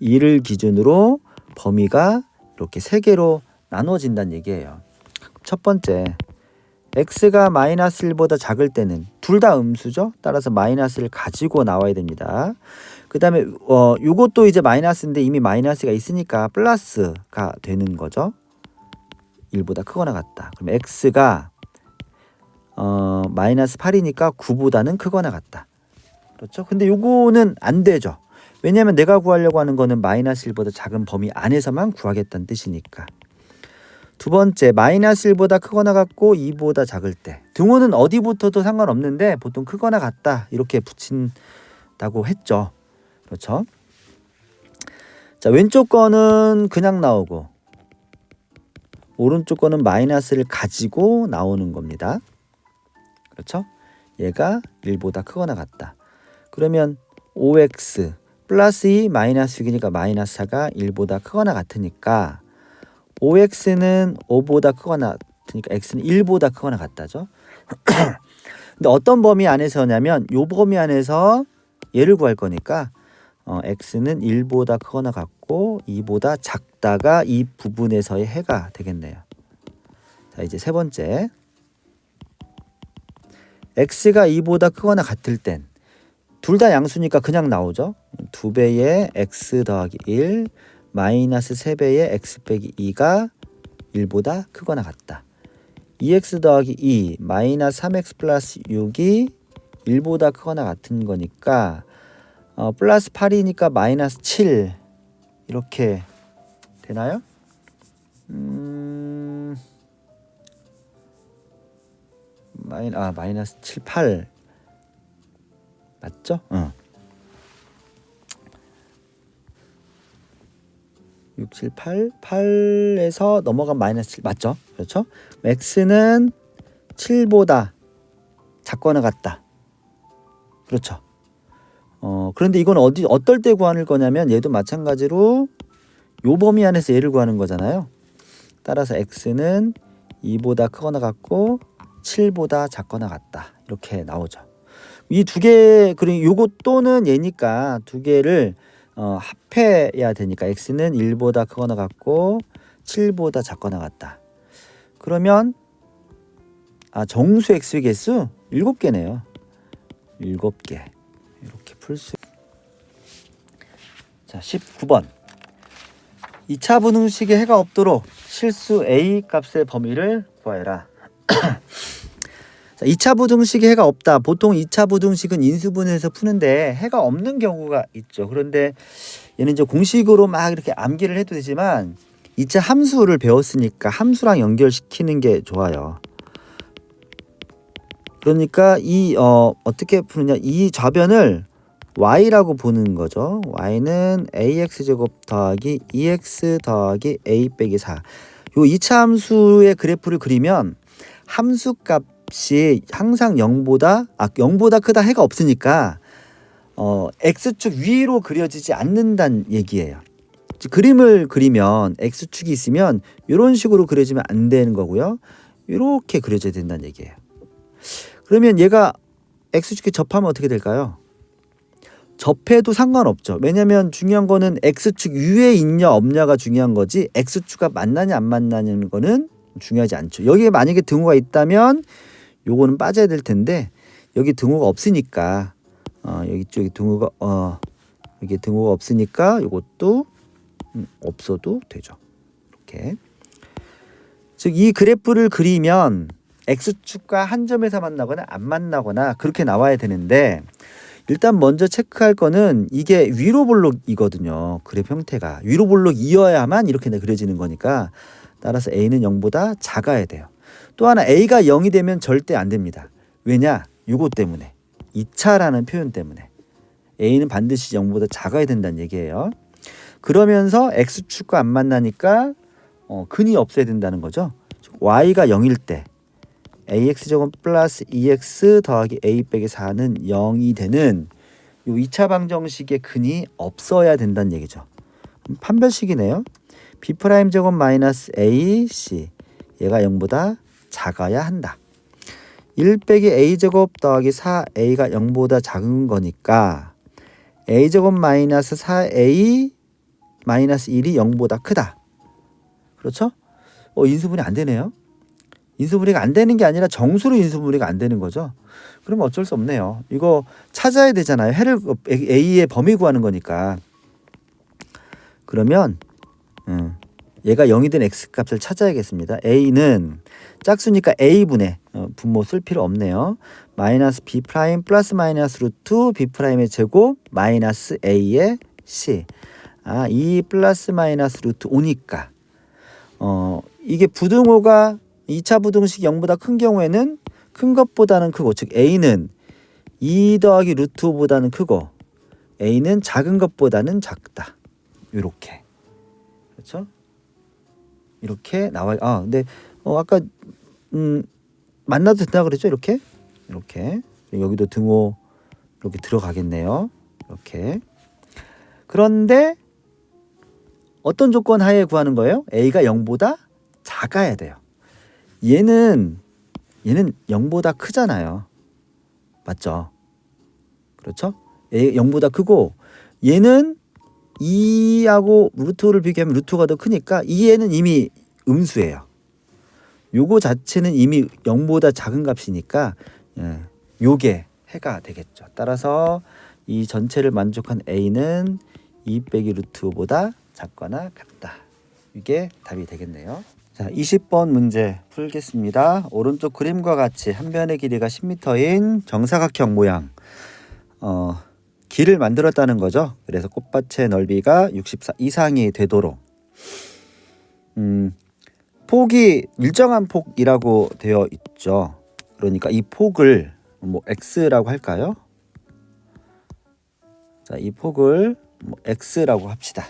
2를 기준으로 범위가 이렇게 세 개로 나눠진다는 얘기예요. 첫 번째, x가 마이너스 1보다 작을 때는 둘 다 음수죠. 따라서 마이너스를 가지고 나와야 됩니다. 그 다음에 요것도 이제 마이너스인데 이미 마이너스가 있으니까 플러스가 되는 거죠. 1보다 크거나 같다. 그럼 x가 마이너스 8이니까 9보다는 크거나 같다. 그렇죠? 근데 요거는 안 되죠. 왜냐하면 내가 구하려고 하는 거는 마이너스 1보다 작은 범위 안에서만 구하겠다는 뜻이니까. 두 번째, 마이너스 1보다 크거나 같고 2보다 작을 때. 등호는 어디부터도 상관없는데 보통 크거나 같다 이렇게 붙인다고 했죠. 그렇죠? 자, 왼쪽 거는 그냥 나오고 오른쪽 거는 마이너스를 가지고 나오는 겁니다. 그렇죠? 얘가 1보다 크거나 같다. 그러면 5x 플러스 2 마이너스 6이니까 마이너스 4가 1보다 크거나 같으니까 5x는 5보다 크거나 같으니까 x는 1보다 크거나 같다죠. 근데 어떤 범위 안에서냐면 요 범위 안에서 얘를 구할 거니까 x는 1보다 크거나 같고 2보다 작다가 이 부분에서의 해가 되겠네요. 자, 이제 세 번째, x가 2보다 크거나 같을 땐 둘 다 양수니까 그냥 나오죠. 2배의 x 더하기 1 마이너스 3배의 x 빼기 2가 1보다 크거나 같다. 2x 더하기 2 마이너스 3x 플러스 6이 1보다 크거나 같은 거니까 플러스 8이니까 마이너스 7 이렇게 되나요? 마이너스 7, 8 맞죠? 6, 7, 8, 8에서 넘어간 마이너스 7 맞죠? 그렇죠? x는 7보다 작거나 같다. 그렇죠? 그런데 이건 어떨 때 구하는 거냐면 얘도 마찬가지로 요 범위 안에서 얘를 구하는 거잖아요. 따라서 x는 2보다 크거나 같고 7보다 작거나 같다. 이렇게 나오죠. 이 두 개, 그리고 요거 또는 얘니까 두 개를 합해야 되니까 x는 1보다 크거나 같고 7보다 작거나 같다. 그러면 정수 x의 개수 7개네요. 7개. 이렇게 풀 수. 자, 19번. 2차 분응식에 해가 없도록 실수 a 값의 범위를 구하여라. 자, 2차 부등식에 해가 없다. 보통 2차 부등식은 인수분해에서 푸는데 해가 없는 경우가 있죠. 그런데 얘는 이제 공식으로 막 이렇게 암기를 해도 되지만 2차 함수를 배웠으니까 함수랑 연결시키는 게 좋아요. 그러니까 어떻게 푸느냐, 이 좌변을 y라고 보는 거죠. y는 ax제곱 더하기 2x 더하기 a 빼기 4. 요 2차 함수의 그래프를 그리면 함수값이 항상 0보다 크다 해가 없으니까 x축 위로 그려지지 않는다는 얘기예요. 즉, 그림을 그리면 x축이 있으면 이런 식으로 그려지면 안 되는 거고요. 이렇게 그려져야 된다는 얘기예요. 그러면 얘가 x축에 접하면 어떻게 될까요? 접해도 상관없죠. 왜냐하면 중요한 거는 x축 위에 있냐 없냐가 중요한 거지 x축과 만나냐 안 만나냐는 거는 중요하지 않죠. 여기에 만약에 등호가 있다면 요거는 빠져야 될 텐데 여기 등호가 없으니까 여기 쪽에 등호가 여기 등호가 없으니까 요것도 없어도 되죠. 이렇게. 즉 이 그래프를 그리면 x축과 한 점에서 만나거나 안 만나거나 그렇게 나와야 되는데 일단 먼저 체크할 거는 이게 위로 볼록이거든요. 그래프 형태가 위로 볼록이어야만 이렇게 그려지는 거니까 따라서 a는 0보다 작아야 돼요. 또 하나 a가 0이 되면 절대 안 됩니다. 왜냐? 요거 때문에 2차라는 표현 때문에 a는 반드시 0보다 작아야 된다는 얘기예요. 그러면서 x축과 안 만나니까 근이 없어야 된다는 거죠. y가 0일 때 ax제곱 플러스 2x 더하기 a 빼기 4는 0이 되는 요 2차 방정식의 근이 없어야 된다는 얘기죠. 판별식이네요. b 프라임 제곱 마이너스 a c 얘가 0보다 작아야 한다. 1 빼기 a 제곱 더하기 4a가 0보다 작은 거니까 a 제곱 마이너스 4a 마이너스 1이 0보다 크다. 그렇죠? 인수분해 안 되네요. 인수분해가 안 되는 게 아니라 정수로 인수분해가 안 되는 거죠. 그러면 어쩔 수 없네요. 이거 찾아야 되잖아요. a의 범위 구하는 거니까. 그러면 얘가 0이 된 x 값을 찾아야겠습니다. a는 짝수니까 a분의 분모 쓸 필요 없네요. 마이너스 b 프라임 플러스 마이너스 루트 b 프라임의 제곱 마이너스 a의 c. 2 플러스 마이너스 루트 5니까 이게 부등호가 2차 부등식 0보다 큰 경우에는 큰 것보다는 크고, 즉 a는 2 더하기 루트 5보다는 크고 a는 작은 것보다는 작다. 이렇게. 그렇죠? 이렇게 나와요. 근데 아까 만나도 된다 그랬죠? 이렇게 여기도 등호 이렇게 들어가겠네요. 이렇게. 그런데 어떤 조건 하에 구하는 거예요? a가 0보다 작아야 돼요. 얘는 0보다 크잖아요. 맞죠? 그렇죠? a 0보다 크고 얘는 2하고 루트를 비교하면 루트가 더 크니까 2에는 이미 음수예요. 요거 자체는 이미 0보다 작은 값이니까 요게 해가 되겠죠. 따라서 이 전체를 만족한 a는 2 빼기 루트 5보다 작거나 같다. 이게 답이 되겠네요. 자, 20번 문제 풀겠습니다. 오른쪽 그림과 같이 한 변의 길이가 10m인 정사각형 모양 길을 만들었다는 거죠. 그래서 꽃밭의 넓이가 64 이상이 되도록 폭이 일정한 폭이라고 되어 있죠. 그러니까 이 폭을 x라고 할까요? 자, 이 폭을 x라고 합시다.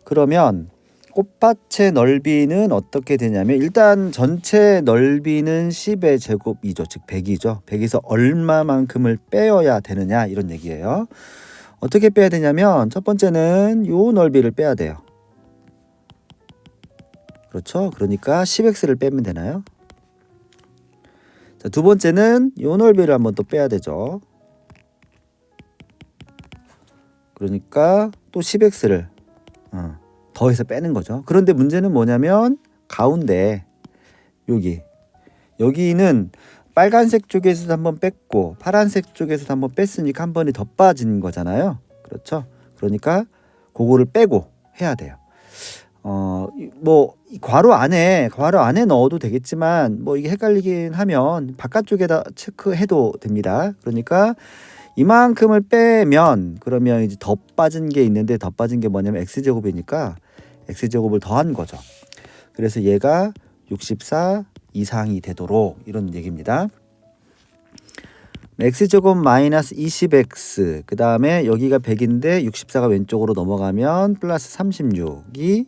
그러면 꽃밭의 넓이는 어떻게 되냐면 일단 전체 넓이는 10의 제곱이죠. 즉 100이죠. 100에서 얼마만큼을 빼어야 되느냐 이런 얘기예요. 어떻게 빼야 되냐면 첫 번째는 요 넓이를 빼야 돼요. 그렇죠? 그러니까 10x를 빼면 되나요? 자, 두 번째는 요 넓이를 한번 또 빼야 되죠. 그러니까 또 10x를 더해서 빼는 거죠. 그런데 문제는 뭐냐면 가운데 여기는 빨간색 쪽에서도 한번 뺐고 파란색 쪽에서도 한번 뺐으니까 한 번이 더 빠진 거잖아요. 그렇죠? 그러니까 그거를 빼고 해야 돼요. 괄호 안에 넣어도 되겠지만 이게 헷갈리긴 하면 바깥쪽에다 체크해도 됩니다. 그러니까 이만큼을 빼면 그러면 이제 더 빠진 게 있는데 더 빠진 게 뭐냐면 x제곱이니까 x제곱을 더한 거죠. 그래서 얘가 64 이상이 되도록 이런 얘기입니다. x제곱 마이너스 20x 그 다음에 여기가 100인데 64가 왼쪽으로 넘어가면 플러스 36이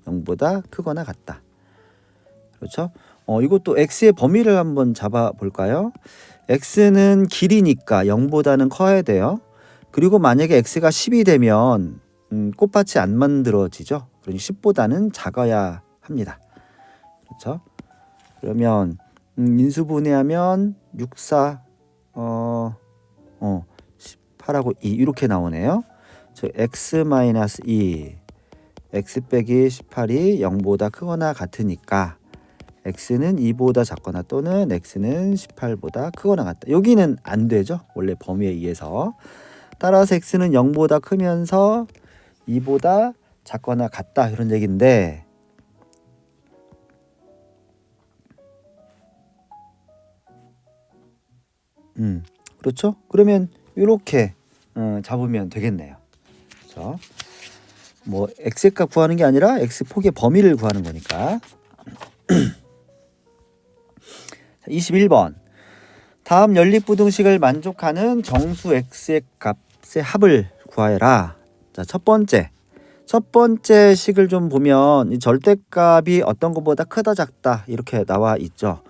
0보다 크거나 같다. 그렇죠? 이것도 x의 범위를 한번 잡아 볼까요? x는 길이니까 0보다는 커야 돼요. 그리고 만약에 x가 10이 되면 꽃밭이 안 만들어지죠. 그러니 10보다는 작아야 합니다. 그렇죠? 그러면 인수분해하면 64 18하고 2 이렇게 나오네요. 저 x-2 x 빼기 18이 0보다 크거나 같으니까 x는 2보다 작거나 또는 x는 18보다 크거나 같다. 여기는 안 되죠. 원래 범위에 의해서. 따라서 x는 0보다 크면서 2보다 작거나 같다. 이런 얘기인데 그렇죠? 그러면 이렇게 잡으면 되겠네요. 그렇죠? x의 값 구하는 게 아니라 x 폭의 범위를 구하는 거니까. 21번 다음 연립부등식을 만족하는 정수 x의 값의 합을 구하여라. 자, 첫 번째 식을 좀 보면 이 절대값이 어떤 것보다 크다 작다 이렇게 나와 있죠.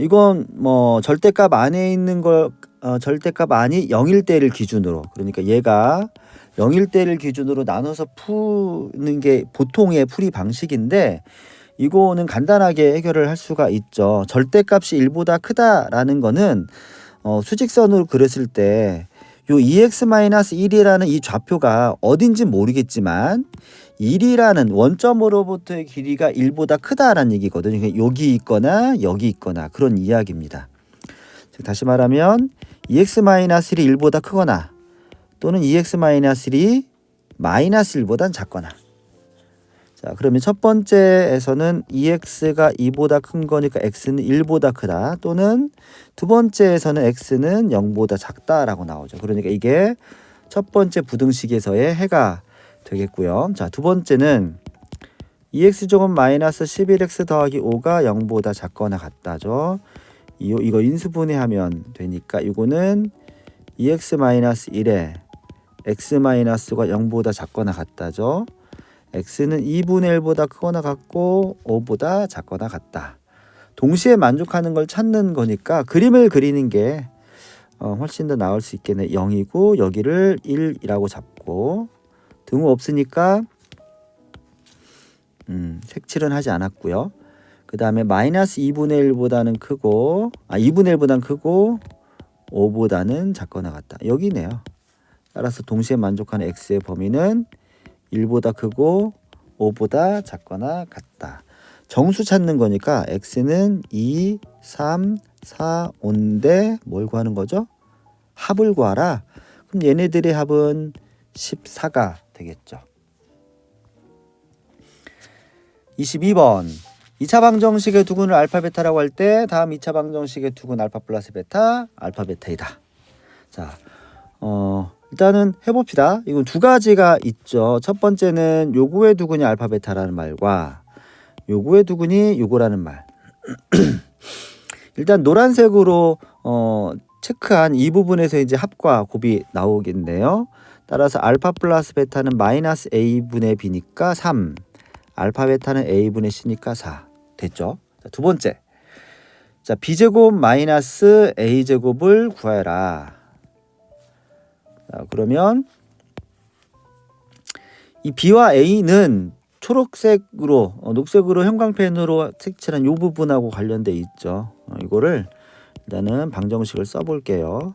이건 절대값 안에 있는 절대값 아니 0일 때를 기준으로, 그러니까 얘가 0일 때를 기준으로 나눠서 푸는 게 보통의 풀이 방식인데 이거는 간단하게 해결을 할 수가 있죠. 절대값이 1보다 크다라는 거는 수직선으로 그렸을 때 요 2x-1이라는 이 좌표가 어딘지 모르겠지만 1이라는 원점으로부터의 길이가 1보다 크다라는 얘기거든요. 그러니까 여기 있거나 여기 있거나 그런 이야기입니다. 즉 다시 말하면 2x-1이 1보다 크거나 또는 2x-1이 -1보단 작거나. 자, 그러면 첫 번째에서는 2x가 2보다 큰 거니까 x는 1보다 크다, 또는 두 번째에서는 x는 0보다 작다라고 나오죠. 그러니까 이게 첫 번째 부등식에서의 해가 되겠고요. 자, 두 번째는 2x제곱 마이너스 11x 더하기 5가 0보다 작거나 같다죠. 이거 인수분해하면 되니까 이거는 2x-1에 x-가 0보다 작거나 같다죠. x는 2분의 1보다 크거나 같고 5보다 작거나 같다. 동시에 만족하는 걸 찾는 거니까 그림을 그리는 게 훨씬 더 나을 수 있겠네. 0이고 여기를 1이라고 잡고, 등호 없으니까 색칠은 하지 않았고요. 그 다음에 마이너스 2분의 1보다는 크고 2분의 1보다는 크고 5보다는 작거나 같다. 여기네요. 따라서 동시에 만족하는 x의 범위는 1보다 크고 5보다 작거나 같다. 정수 찾는 거니까 x는 2, 3, 4, 5인데 뭘 구하는 거죠? 합을 구하라. 그럼 얘네들의 합은 14가 되겠죠. 22번. 2차 방정식의 두근을 알파 베타라고 할 때 다음 2차 방정식의 두근 알파 플러스 베타, 알파 베타이다. 자, 일단은 해봅시다. 이건 두 가지가 있죠. 첫 번째는 요거의 두근이 알파 베타라는 말과 요거의 두근이 요거라는 말. 일단 노란색으로 체크한 이 부분에서 이제 합과 곱이 나오겠네요. 따라서 알파 플러스 베타는 마이너스 a분의 b니까 3, 알파 베타는 a분의 c니까 4 됐죠. 자, 두 번째, 자 b제곱 마이너스 a제곱을 구해라. 자, 그러면 이 b와 a는 초록색으로 녹색으로 형광펜으로 색칠한 이 부분하고 관련돼 있죠. 이거를 일단은 방정식을 써볼게요.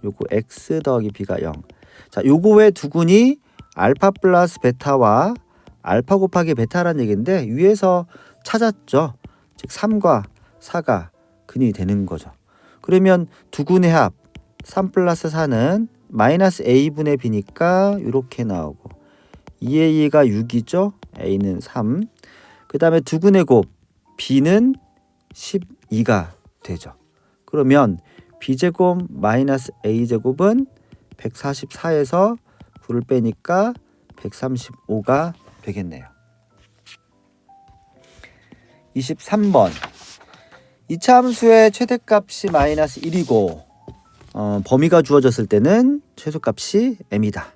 요거 x 더하기 b가 0. 자, 요거의 두근이 알파 플러스 베타와 알파 곱하기 베타라는 얘기인데 위에서 찾았죠. 즉 3과 4가 근이 되는 거죠. 그러면 두근의 합 3 플러스 4는 마이너스 a분의 b니까 이렇게 나오고 2a가 6이죠. a는 3. 그 다음에 두근의 곱 b는 12가 되죠. 그러면 b제곱 마이너스 a제곱은 144에서 9를 빼니까 135가 되겠네요. 23번. 이차 함수의 최대값이 마이너스 1이고 범위가 주어졌을 때는 최소값이 m이다.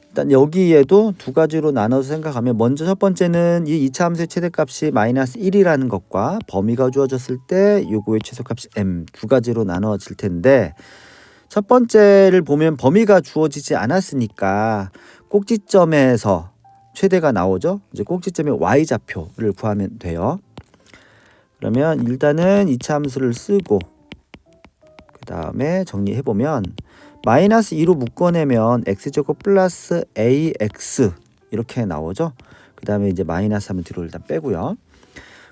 일단 여기에도 두 가지로 나눠서 생각하면, 먼저 첫 번째는 이 2차 함수의 최대값이 마이너스 1이라는 것과 범위가 주어졌을 때 요거의 최소값이 m, 두 가지로 나눠질 텐데, 첫 번째를 보면 범위가 주어지지 않았으니까 꼭지점에서 최대가 나오죠. 이제 꼭지점의 y좌표를 구하면 돼요. 그러면 일단은 2차 함수를 쓰고 그 다음에 정리해보면 마이너스 2로 묶어내면 x제곱 플러스 ax 이렇게 나오죠. 그 다음에 이제 마이너스 하면 뒤로 일단 빼고요.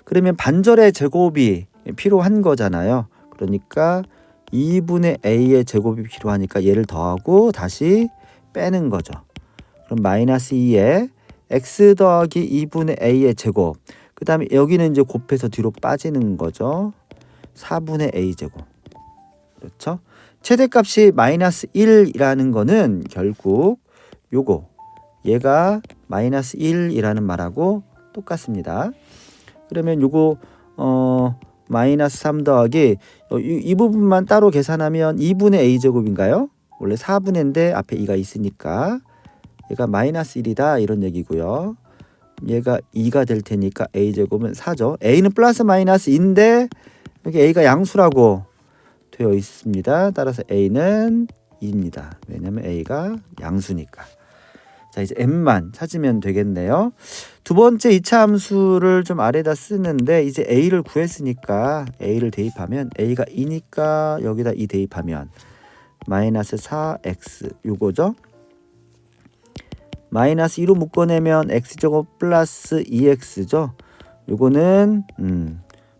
그러면 반절의 제곱이 필요한 거잖아요. 그러니까 2분의 a의 제곱이 필요하니까 얘를 더하고 다시 빼는 거죠. 그럼 마이너스 2에 x 더하기 2분의 a의 제곱, 그 다음에 여기는 이제 곱해서 뒤로 빠지는 거죠. 4분의 a 제곱. 그렇죠? 최대값이 마이너스 1이라는 거는 결국 요거 얘가 마이너스 1이라는 말하고 똑같습니다. 그러면 요거 마이너스 3 더하기 이 부분만 따로 계산하면 2분의 a 제곱인가요? 원래 4분의인데 앞에 2가 있으니까 얘가 마이너스 1이다 이런 얘기고요. 얘가 2가 될 테니까 a 제곱은 4죠. a는 플러스 마이너스 2인데 여기 a가 양수라고 되어 있습니다. 따라서 a는 2입니다. 왜냐면 a가 양수니까. 자, 이제 m만 찾으면 되겠네요. 두 번째 2차 함수를 좀 아래다 쓰는데 이제 a를 구했으니까 a를 대입하면 a가 2니까 여기다 2 대입하면 마이너스 4x 요거죠. 마이너스 2로 묶어내면 x제곱 플러스 2x죠. 요거는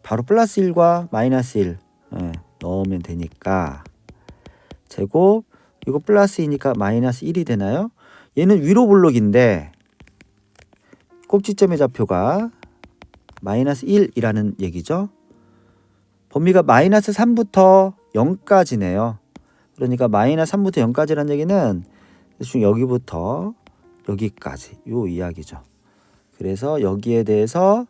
바로 플러스 1과 마이너스 1 넣으면 되니까 제곱 이거 플러스 2니까 마이너스 1이 되나요? 얘는 위로 블록인데 꼭지점의 좌표가 마이너스 1이라는 얘기죠. 범위가 마이너스 3부터 0까지네요. 그러니까 마이너스 3부터 0까지라는 얘기는 대충 여기부터 여기까지 요 이야기죠. 그래서 여기에 대해서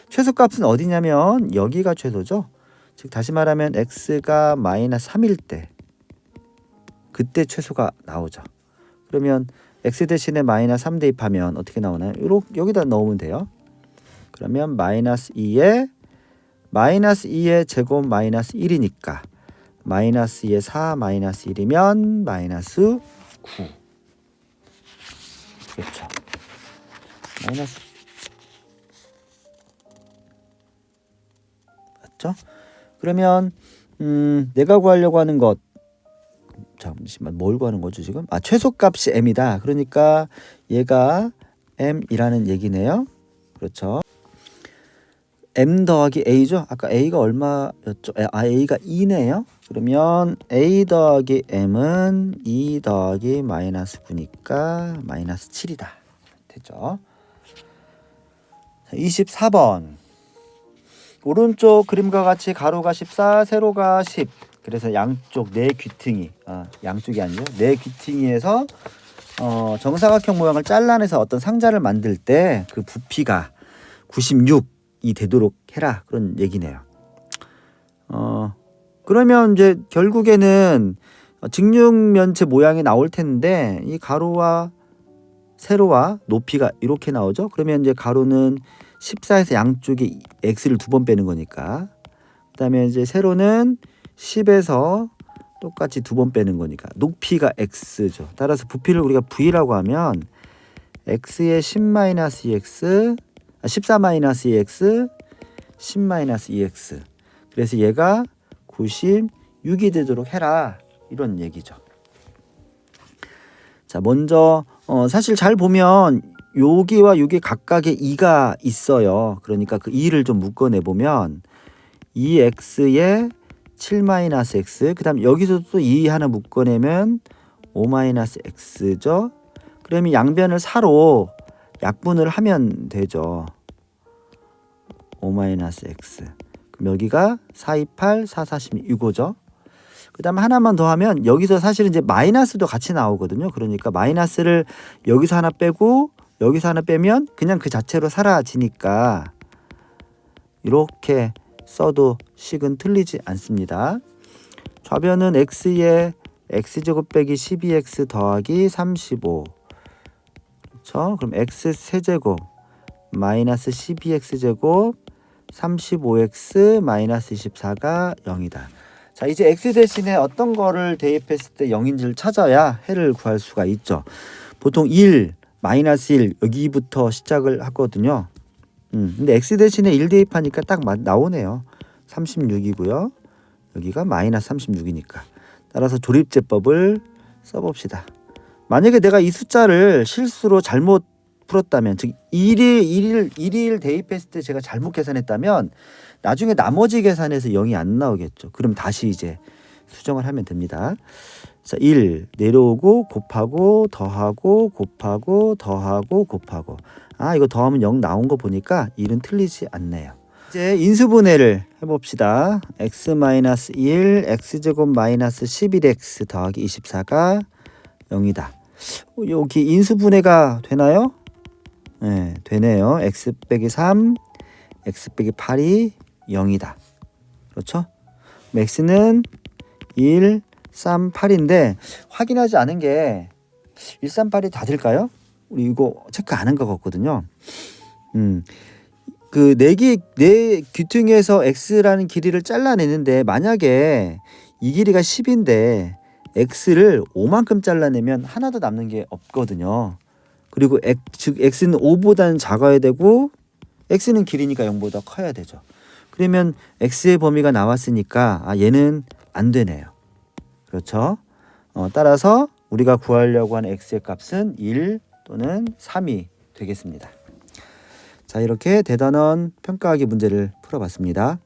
최소값은 어디냐면 여기가 최소죠. 즉 다시 말하면 x가 마이너스 3일 때 그때 최소가 나오죠. 그러면 x 대신에 마이너스 3 대입하면 어떻게 나오나요? 여기다 넣으면 돼요. 그러면 마이너스 2에 제곱 마이너스 1이니까 마이너스 2에 4 마이너스 1이면 마이너스 9. 그렇죠. 마이너스 맞죠? 그러면 내가 구하려고 하는 것 잠시만 뭘 구하는 거죠 지금? 최소값이 m이다. 그러니까 얘가 m이라는 얘기네요. 그렇죠. m 더하기 a죠. 아까 a가 얼마였죠? a가 2네요. 그러면 a 더하기 m은 2 더하기 마이너스 9니까 마이너스 7이다. 됐죠? 24번 오른쪽 그림과 같이 가로가 14, 세로가 10. 그래서 양쪽 네 귀퉁이 양쪽이 아니죠. 네 귀퉁이에서 정사각형 모양을 잘라내서 어떤 상자를 만들 때 그 부피가 96이 되도록 해라 그런 얘기네요. 그러면 이제 결국에는 직육면체 모양이 나올 텐데 이 가로와 세로와 높이가 이렇게 나오죠. 그러면 이제 가로는 14에서 양쪽에 x를 2번 빼는 거니까 그다음에 이제 세로는 10에서 똑같이 2번 빼는 거니까 높이가 x죠. 따라서 부피를 우리가 v라고 하면 x의 10-2x 14-2x 10-2x 그래서 얘가 96이 되도록 해라 이런 얘기죠. 자, 먼저 사실 잘 보면 여기와 여기 각각의 2가 있어요. 그러니까 그 2를 좀 묶어내 보면 2x에 7-x 그 다음 여기서 또 2 하나 묶어내면 5-x죠. 그러면 양변을 4로 약분을 하면 되죠. 5-x 그럼 여기가 4, 2, 8, 4, 46 이거죠. 그 다음에 하나만 더 하면 여기서 사실은 이제 마이너스도 같이 나오거든요. 그러니까 마이너스를 여기서 하나 빼고 여기서 하나 빼면 그냥 그 자체로 사라지니까 이렇게 써도 식은 틀리지 않습니다. 좌변은 x에 x제곱 빼기 12x 더하기 35 그렇죠? 그럼 x 세제곱 마이너스 12x제곱 35x 마이너스 24가 0이다. 자, 이제 x 대신에 어떤 거를 대입했을 때 0인지를 찾아야 해를 구할 수가 있죠. 보통 1, 마이너스 1 여기부터 시작을 하거든요. 근데 x 대신에 1 대입하니까 딱 나오네요. 36이고요. 여기가 마이너스 36이니까. 따라서 조립제법을 써봅시다. 만약에 내가 이 숫자를 실수로 잘못 풀었다면 즉 1을 대입했을 때 제가 잘못 계산했다면 나중에 나머지 계산에서 0이 안 나오겠죠. 그럼 다시 이제 수정을 하면 됩니다. 자, 1 내려오고 곱하고 더하고 곱하고 더하고 곱하고 이거 더하면 0 나온 거 보니까 1은 틀리지 않네요. 이제 인수분해를 해봅시다. x-1 x제곱 마이너스 11x 더하기 24가 0이다. 여기 인수분해가 되나요? 네, 되네요. x 빼기 3 x 빼기 8이 0이다. 그렇죠? x는 1, 3, 8인데 확인하지 않은 게 1, 3, 8이 다 될까요? 우리 이거 체크 안 한 것 같거든요. 그 네 귀퉁이에서 x라는 길이를 잘라내는데 만약에 이 길이가 10인데 x를 5만큼 잘라내면 하나도 남는 게 없거든요. 그리고 즉 x는 5보다는 작아야 되고 x는 길이니까 0보다 커야 되죠. 그러면 x의 범위가 나왔으니까 얘는 안 되네요. 그렇죠? 따라서 우리가 구하려고 하는 x의 값은 1 또는 3이 되겠습니다. 자, 이렇게 대단원 평가하기 문제를 풀어봤습니다.